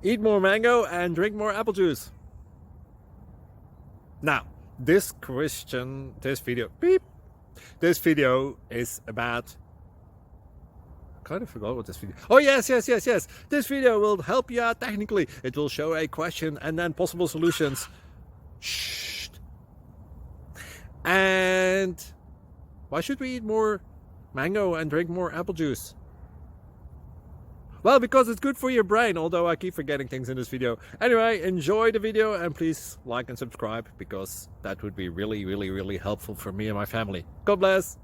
Eat more mango and drink more apple juice. Now, this video is about, I kind of forgot what this video. Oh, yes. This video will help you out technically. It will show a question and then possible solutions. Shh. And why should we eat more mango and drink more apple juice? Well, because it's good for your brain, although I keep forgetting things in this video. Anyway, enjoy the video and please like and subscribe, because that would be really helpful for me and my family. God bless.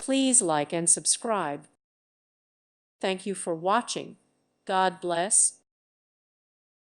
Please like and subscribe. Thank you for watching. God bless.